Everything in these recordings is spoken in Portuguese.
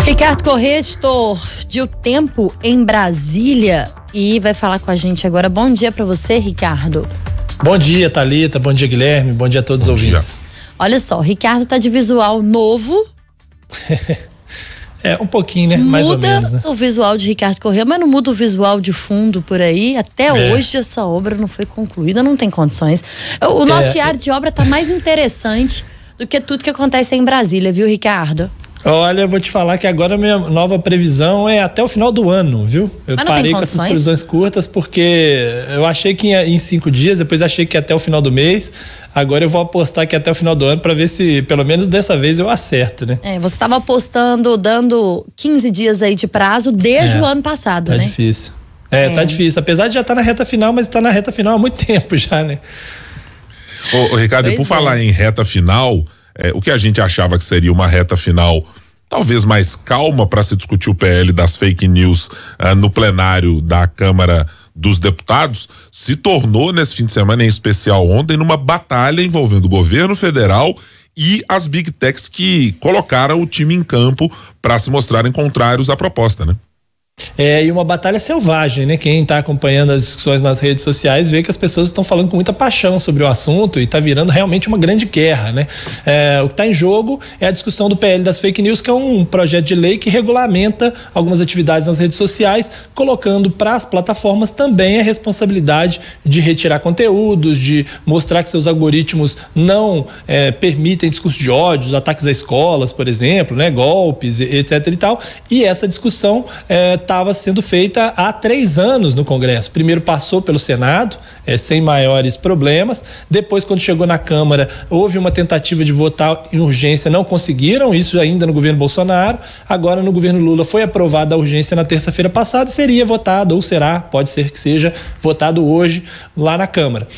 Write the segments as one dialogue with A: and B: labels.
A: Ricardo Corrêa, editor de O Tempo em Brasília, e vai falar com a gente agora. Bom dia para você, Ricardo.
B: Bom dia, Thalita. Bom dia, Guilherme. Bom dia a todos os ouvintes.
A: Olha só, o Ricardo tá de visual novo.
B: Um pouquinho, né? Mais ou menos.
A: Muda o visual de Ricardo Corrêa, mas não muda o visual de fundo por aí. Até hoje essa obra não foi concluída, não tem condições. O nosso diário de obra tá mais interessante do que tudo que acontece em Brasília, viu, Ricardo?
B: Olha, eu vou te falar que agora a minha nova previsão é até o final do ano, viu? Eu parei com essas previsões curtas porque eu achei que ia em 5 dias, depois achei que ia até o final do mês. Agora eu vou apostar que até o final do ano para ver se, pelo menos dessa vez, eu acerto, né?
A: Você estava apostando, dando 15 dias aí de prazo desde o ano passado, né?
B: Tá difícil. Tá difícil. Apesar de já estar na reta final, mas está na reta final há muito tempo já, né?
C: Ô Ricardo, por falar em reta final, o que a gente achava que seria uma reta final talvez mais calma para se discutir o PL das fake news no plenário da Câmara dos Deputados, se tornou nesse fim de semana, em especial ontem, numa batalha envolvendo o governo federal e as big techs que colocaram o time em campo para se mostrarem contrários à proposta, né?
B: E uma batalha selvagem, né? Quem está acompanhando as discussões nas redes sociais vê que as pessoas estão falando com muita paixão sobre o assunto e está virando realmente uma grande guerra, né? O que está em jogo é a discussão do PL das fake news, que é um projeto de lei que regulamenta algumas atividades nas redes sociais, colocando para as plataformas também a responsabilidade de retirar conteúdos, de mostrar que seus algoritmos não permitem discurso de ódio, ataques a escolas, por exemplo, né? Golpes, etc e tal. E essa discussão estava sendo feita há 3 anos no Congresso. Primeiro passou pelo Senado, sem maiores problemas. Depois, quando chegou na Câmara, houve uma tentativa de votar em urgência, não conseguiram, isso ainda no governo Bolsonaro. Agora, no governo Lula, foi aprovada a urgência na terça-feira passada e seria votado, ou será, pode ser que seja votado hoje lá na Câmara.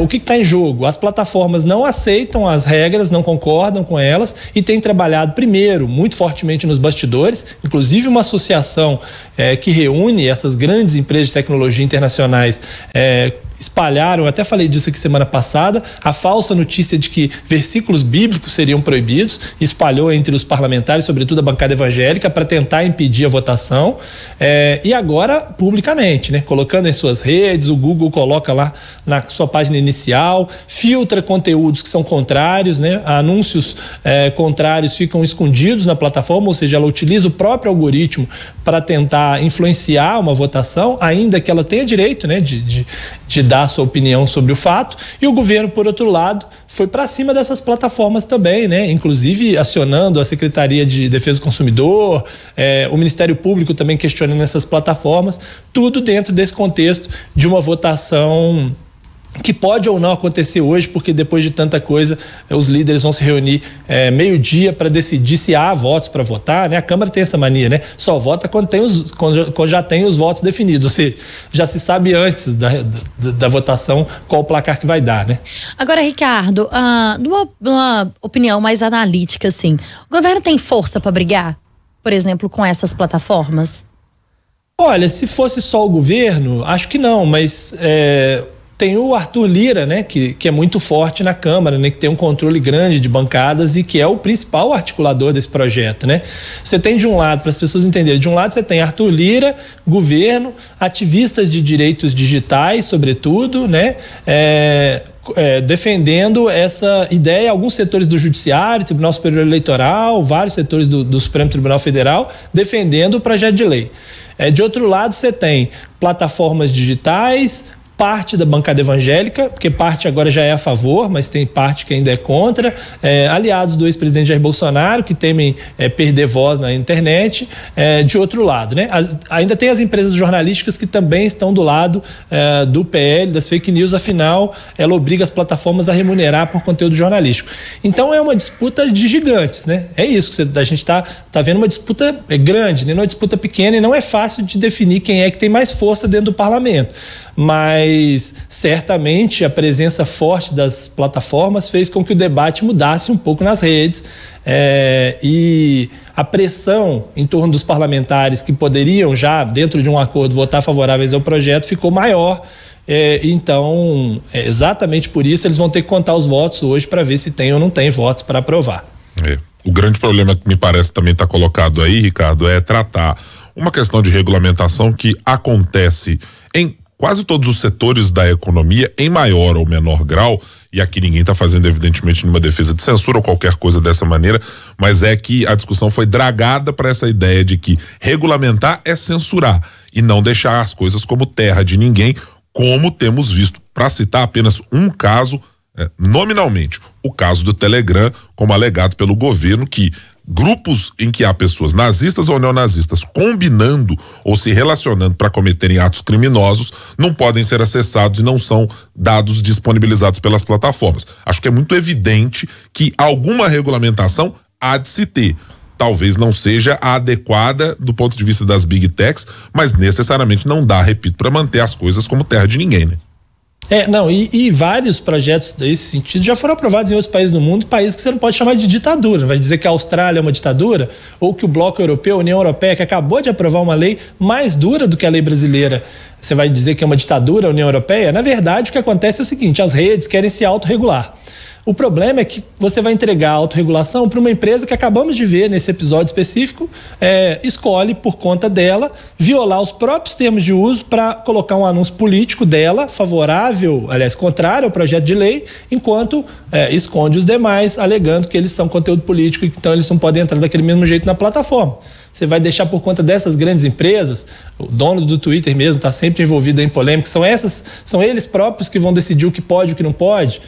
B: O que está em jogo? As plataformas não aceitam as regras, não concordam com elas e têm trabalhado, primeiro, muito fortemente nos bastidores, inclusive uma associação que reúne essas grandes empresas de tecnologia internacionais espalharam, eu até falei disso aqui semana passada, a falsa notícia de que versículos bíblicos seriam proibidos, espalhou entre os parlamentares, sobretudo a bancada evangélica, para tentar impedir a votação, e agora publicamente, né? Colocando em suas redes, o Google coloca lá na sua página inicial, filtra conteúdos que são contrários, né? Anúncios contrários ficam escondidos na plataforma, ou seja, ela utiliza o próprio algoritmo para tentar influenciar uma votação, ainda que ela tenha direito, né, de dar sua opinião sobre o fato. E o governo, por outro lado, foi para cima dessas plataformas também, né? Inclusive acionando a Secretaria de Defesa do Consumidor, o Ministério Público também questionando essas plataformas, tudo dentro desse contexto de uma votação que pode ou não acontecer hoje, porque depois de tanta coisa, os líderes vão se reunir meio-dia para decidir se há votos para votar, né? A Câmara tem essa mania, né? Só vota quando já tem os votos definidos, ou seja, já se sabe antes da votação qual o placar que vai dar, né?
A: Agora, Ricardo, numa opinião mais analítica, assim, o governo tem força para brigar, por exemplo, com essas plataformas?
B: Olha, se fosse só o governo, acho que não, mas tem o Arthur Lira, né, que é muito forte na Câmara, né, que tem um controle grande de bancadas e que é o principal articulador desse projeto, né? Você tem de um lado, para as pessoas entenderem, de um lado você tem Arthur Lira, governo, ativistas de direitos digitais, sobretudo, né? Defendendo essa ideia, alguns setores do Judiciário, Tribunal Superior Eleitoral, vários setores do Supremo Tribunal Federal, defendendo o projeto de lei. De outro lado, você tem plataformas digitais, parte da bancada evangélica, porque parte agora já é a favor, mas tem parte que ainda é contra, aliados do ex-presidente Jair Bolsonaro, que temem perder voz na internet, de outro lado, né? Ainda tem as empresas jornalísticas que também estão do lado do PL, das fake news, afinal, ela obriga as plataformas a remunerar por conteúdo jornalístico. Então é uma disputa de gigantes, né? É isso que a gente está vendo, uma disputa grande, né? Não é uma disputa pequena, e não é fácil de definir quem é que tem mais força dentro do parlamento. Mas certamente a presença forte das plataformas fez com que o debate mudasse um pouco nas redes, e a pressão em torno dos parlamentares que poderiam já, dentro de um acordo, votar favoráveis ao projeto ficou maior. Então, exatamente por isso eles vão ter que contar os votos hoje para ver se tem ou não tem votos para aprovar.
C: O grande problema que me parece também está colocado aí, Ricardo, é tratar uma questão de regulamentação que acontece em quase todos os setores da economia, em maior ou menor grau, e aqui ninguém está fazendo evidentemente nenhuma defesa de censura ou qualquer coisa dessa maneira, mas é que a discussão foi dragada para essa ideia de que regulamentar é censurar e não deixar as coisas como terra de ninguém, como temos visto. Para citar apenas um caso, nominalmente, o caso do Telegram, como alegado pelo governo, que grupos em que há pessoas nazistas ou neonazistas combinando ou se relacionando para cometerem atos criminosos não podem ser acessados e não são dados disponibilizados pelas plataformas. Acho que é muito evidente que alguma regulamentação há de se ter. Talvez não seja a adequada do ponto de vista das big techs, mas necessariamente não dá, repito, para manter as coisas como terra de ninguém, né?
B: E vários projetos desse sentido já foram aprovados em outros países do mundo, países que você não pode chamar de ditadura. Vai dizer que a Austrália é uma ditadura, ou que o Bloco Europeu, a União Europeia, que acabou de aprovar uma lei mais dura do que a lei brasileira, você vai dizer que é uma ditadura a União Europeia? Na verdade, o que acontece é o seguinte: as redes querem se autorregular. O problema é que você vai entregar a autorregulação para uma empresa que acabamos de ver nesse episódio específico, escolhe por conta dela violar os próprios termos de uso para colocar um anúncio político dela, favorável, aliás, contrário ao projeto de lei, enquanto esconde os demais, alegando que eles são conteúdo político e então eles não podem entrar daquele mesmo jeito na plataforma. Você vai deixar por conta dessas grandes empresas, o dono do Twitter mesmo está sempre envolvido em polêmica, são eles próprios que vão decidir o que pode e o que não pode.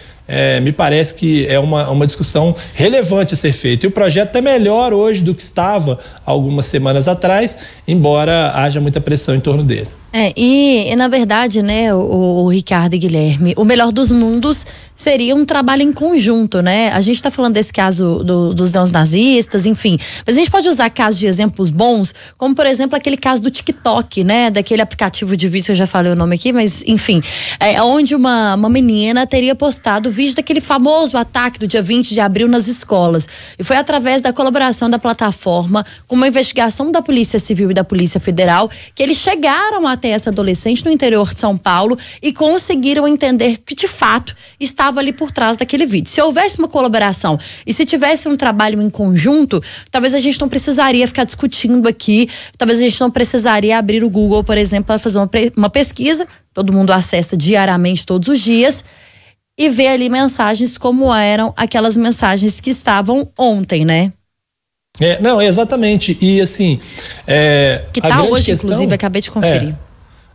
B: Me parece que é uma discussão relevante a ser feita. E o projeto é melhor hoje do que estava algumas semanas atrás, embora haja muita pressão em torno dele.
A: E na verdade, né, o Ricardo e Guilherme, o melhor dos mundos seria um trabalho em conjunto, né? A gente tá falando desse caso dos neonazistas, enfim, mas a gente pode usar casos de exemplos bons, como por exemplo aquele caso do TikTok, né? Daquele aplicativo de vídeo, que eu já falei o nome aqui, mas enfim, onde uma menina teria postado o vídeo daquele famoso ataque do dia 20 de abril nas escolas. E foi através da colaboração da plataforma, com uma investigação da Polícia Civil e da Polícia Federal, que eles chegaram até essa adolescente no interior de São Paulo e conseguiram entender que de fato estava ali por trás daquele vídeo. Se houvesse uma colaboração e se tivesse um trabalho em conjunto, talvez a gente não precisaria ficar discutindo aqui, talvez a gente não precisaria abrir o Google, por exemplo, para fazer uma pesquisa, todo mundo acessa diariamente todos os dias, e ver ali mensagens como eram aquelas mensagens que estavam ontem, né?
B: Exatamente. E assim,
A: que tá hoje, inclusive, acabei de conferir.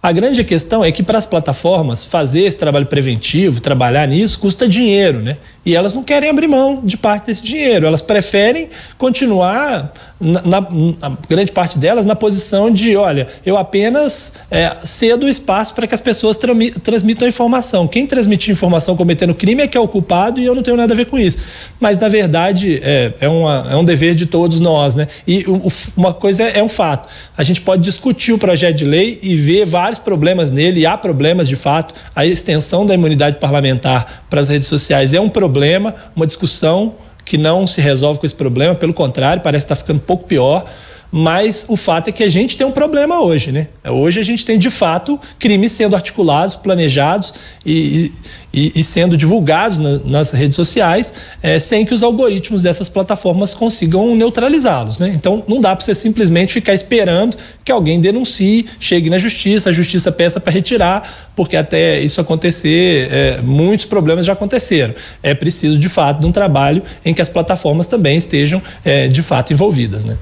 B: A grande questão é que para as plataformas fazer esse trabalho preventivo, trabalhar nisso, custa dinheiro, né? E elas não querem abrir mão de parte desse dinheiro. Elas preferem continuar, a grande parte delas, na posição de, olha, eu apenas cedo o espaço para que as pessoas transmitam a informação. Quem transmitir informação cometendo crime é que é o culpado e eu não tenho nada a ver com isso. Mas, na verdade, é um dever de todos nós, né? E uma coisa é um fato. A gente pode discutir o projeto de lei e ver vários problemas nele, e há problemas de fato. A extensão da imunidade parlamentar para as redes sociais é um problema, uma discussão que não se resolve com esse problema, pelo contrário, parece que está ficando um pouco pior, mas o fato é que a gente tem um problema hoje, né? Hoje a gente tem, de fato, crimes sendo articulados, planejados e sendo divulgados nas redes sociais, sem que os algoritmos dessas plataformas consigam neutralizá-los, né? Então, não dá para você simplesmente ficar esperando que alguém denuncie, chegue na justiça, a justiça peça para retirar, porque até isso acontecer, muitos problemas já aconteceram. É preciso, de fato, de um trabalho em que as plataformas também estejam, de fato, envolvidas, né?